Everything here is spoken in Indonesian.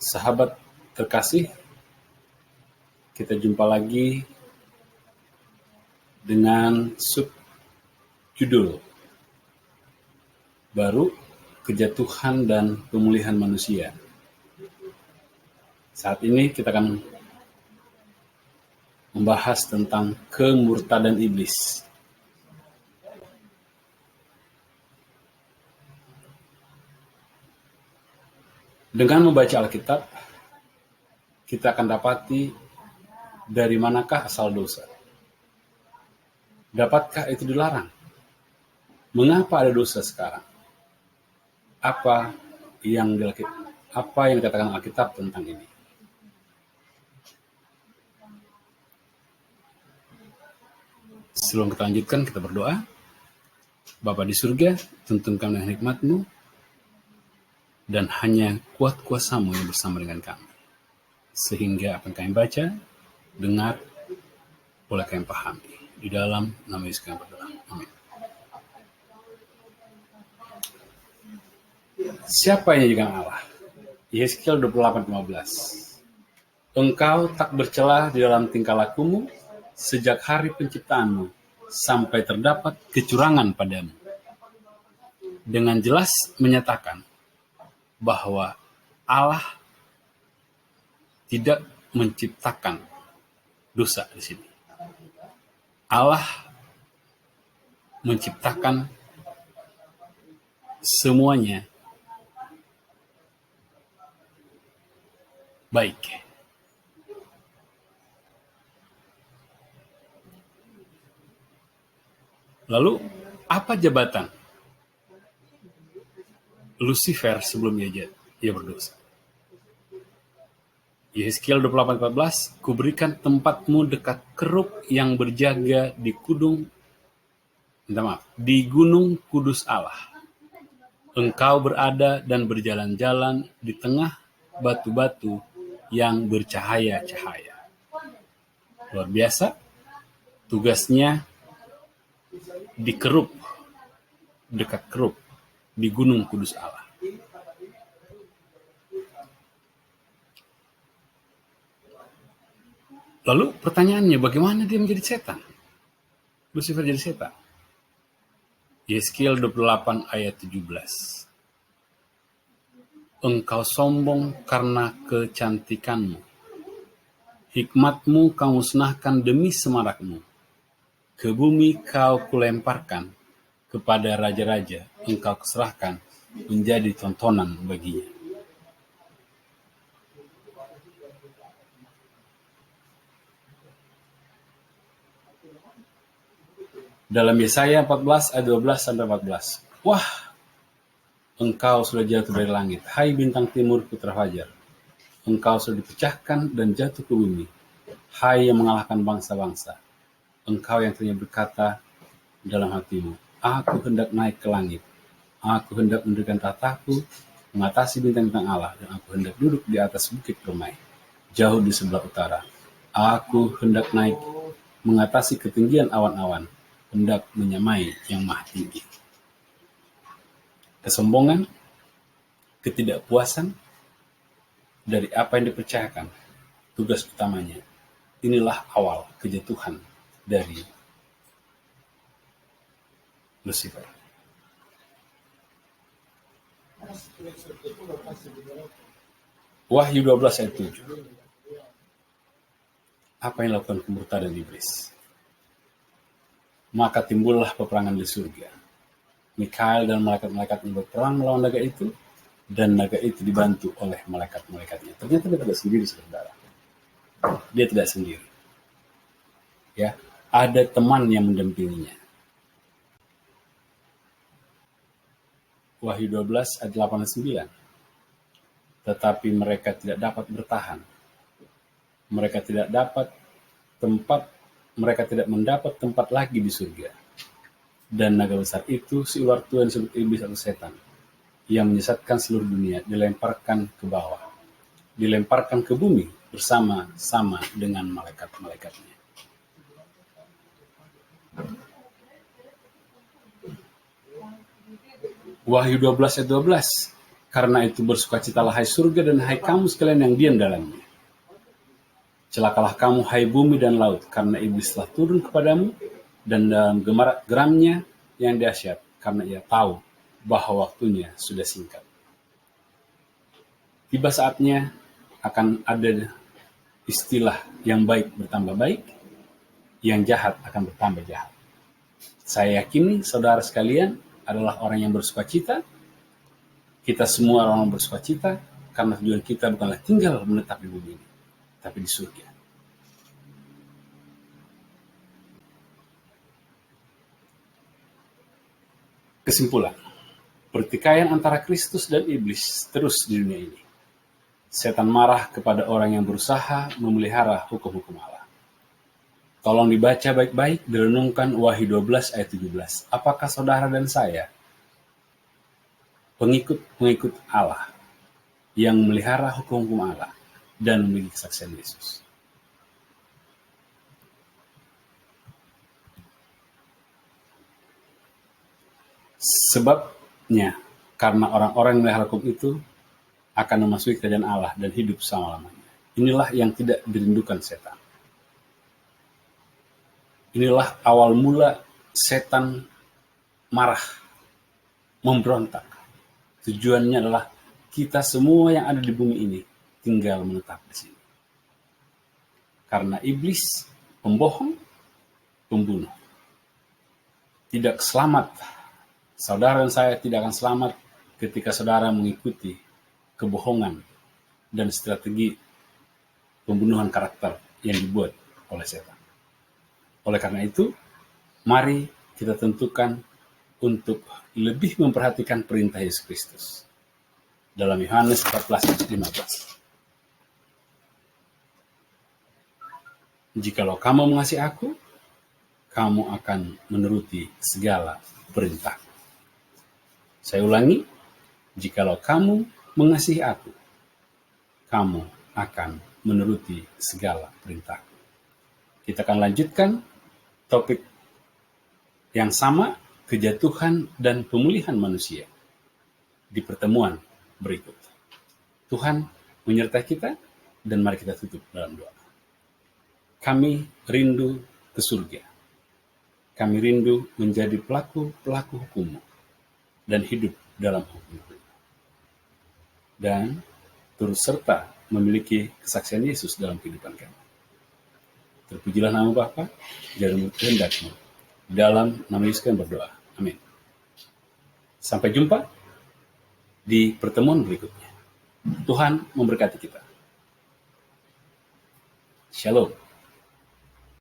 Sahabat terkasih, kita jumpa lagi dengan subjudul baru, kejatuhan dan pemulihan manusia. Saat ini kita akan membahas tentang kemurtadan iblis. Dengan membaca Alkitab, kita akan dapati dari manakah asal dosa. Dapatkah itu dilarang? Mengapa ada dosa sekarang? Apa yang dikatakan Alkitab tentang ini? Sebelum kita lanjutkan, kita berdoa. Bapa di surga, tuntun kami dengan hikmat-Mu, dan hanya kuat kuasa-Mu yang bersama dengan kami. Sehingga apa yang kami baca, dengar, boleh kami pahami. Di dalam nama Yesus kami berdoa. Amin. Siapa yang dijadikan Allah? Yeskiel 28:15. Engkau tak bercela di dalam tingkah lakumu sejak hari penciptaanmu sampai terdapat kecurangan padamu. Dengan jelas menyatakan bahwa Allah tidak menciptakan dosa di sini. Allah menciptakan semuanya baik. Lalu, apa jabatan Lucifer sebelum ia berdosa? Yeskiel 28:14, kuberikan tempatmu dekat kerub yang berjaga di Gunung Kudus Allah. Engkau berada dan berjalan-jalan di tengah batu-batu yang bercahaya-cahaya. Luar biasa, tugasnya di kerub, dekat kerub, di Gunung Kudus Allah. Lalu pertanyaannya, bagaimana dia menjadi setan? Lucifer jadi setan. Yeskiel 28 ayat 17. Engkau sombong karena kecantikanmu. Hikmatmu kau musnahkan demi semarakmu. Ke bumi kau kulemparkan, kepada raja-raja engkau keserahkan menjadi tontonan baginya. Dalam Yesaya 14 ayat 12-14. Wah, engkau sudah jatuh dari langit, hai bintang timur putra fajar. Engkau sudah dipecahkan dan jatuh ke bumi, hai yang mengalahkan bangsa-bangsa. Engkau yang tadinya berkata dalam hatimu, aku hendak naik ke langit. Aku hendak mendirikan tahtaku, mengatasi bintang-bintang Allah, dan aku hendak duduk di atas bukit permai, jauh di sebelah utara. Aku hendak naik, mengatasi ketinggian awan-awan, hendak menyamai yang maha tinggi. Kesombongan, ketidakpuasan dari apa yang dipercayakan, tugas utamanya. Inilah awal kejatuhan dari Lucifer. Wahyu 12 ayat 7. Apa yang dilakukan kemurtadan iblis? Maka timbullah peperangan di surga. Mikael dan malaikat-malaikatnya berperang melawan naga itu, dan naga itu dibantu oleh malaikat-malaikatnya. Ternyata dia tidak sendiri, saudara. Dia tidak sendiri. Ya, ada teman yang mendampinginya. Wahyu 12 ayat 8 dan 9. Tetapi mereka tidak dapat bertahan. Mereka tidak mendapat tempat lagi di surga. Dan naga besar itu, si ular tua yang disebut iblis atau setan, yang menyesatkan seluruh dunia, dilemparkan ke bawah, dilemparkan ke bumi bersama-sama dengan malaikat-malaikatnya. Wahyu 12 ayat 12. Karena itu bersukacitalah hai surga dan hai kamu sekalian yang diam dalamnya. Celakalah kamu hai bumi dan laut, karena iblis telah turun kepadamu dan dalam geramnya yang dahsyat, karena ia tahu bahwa waktunya sudah singkat. Tiba saatnya akan ada istilah yang baik bertambah baik, yang jahat akan bertambah jahat. Saya yakini saudara sekalian adalah orang yang bersukacita. Kita semua orang yang bersukacita karena tujuan kita bukanlah tinggal menetap di bumi ini, tapi di surga. Kesimpulan, pertikaian antara Kristus dan iblis terus di dunia ini. Setan marah kepada orang yang berusaha memelihara hukum-hukum Allah. Tolong dibaca baik-baik, direnungkan Wahyu 12 ayat 17. Apakah saudara dan saya pengikut Allah yang memelihara hukum-hukum Allah dan memiliki kesaksian Yesus? Sebabnya, karena orang-orang yang memelihara hukum itu akan memasuki kerajaan Allah dan hidup selama-lamanya. Inilah yang tidak dirindukan setan. Inilah awal mula setan marah, memberontak. Tujuannya adalah kita semua yang ada di bumi ini tinggal menetap di sini. Karena iblis pembohong, pembunuh. Tidak selamat. Saudara dan saya tidak akan selamat ketika saudara mengikuti kebohongan dan strategi pembunuhan karakter yang dibuat oleh setan. Oleh karena itu, mari kita tentukan untuk lebih memperhatikan perintah Yesus Kristus. Dalam Yohanes 14:15. Jikalau kamu mengasihi aku, kamu akan menuruti segala perintah. Saya ulangi, jikalau kamu mengasihi aku, kamu akan menuruti segala perintah. Kita akan lanjutkan topik yang sama, kejatuhan dan pemulihan manusia, di pertemuan berikut. Tuhan menyertai kita, dan mari kita tutup dalam doa. Kami rindu ke surga. Kami rindu menjadi pelaku-pelaku hukum-Mu dan hidup dalam hukum-Mu. Dan turut serta memiliki kesaksian Yesus dalam kehidupan kami. Terpujilah nama Bapa, dan kehendak-Mu. Dalam nama Yesus kami berdoa. Amin. Sampai jumpa di pertemuan berikutnya. Tuhan memberkati kita. Shalom.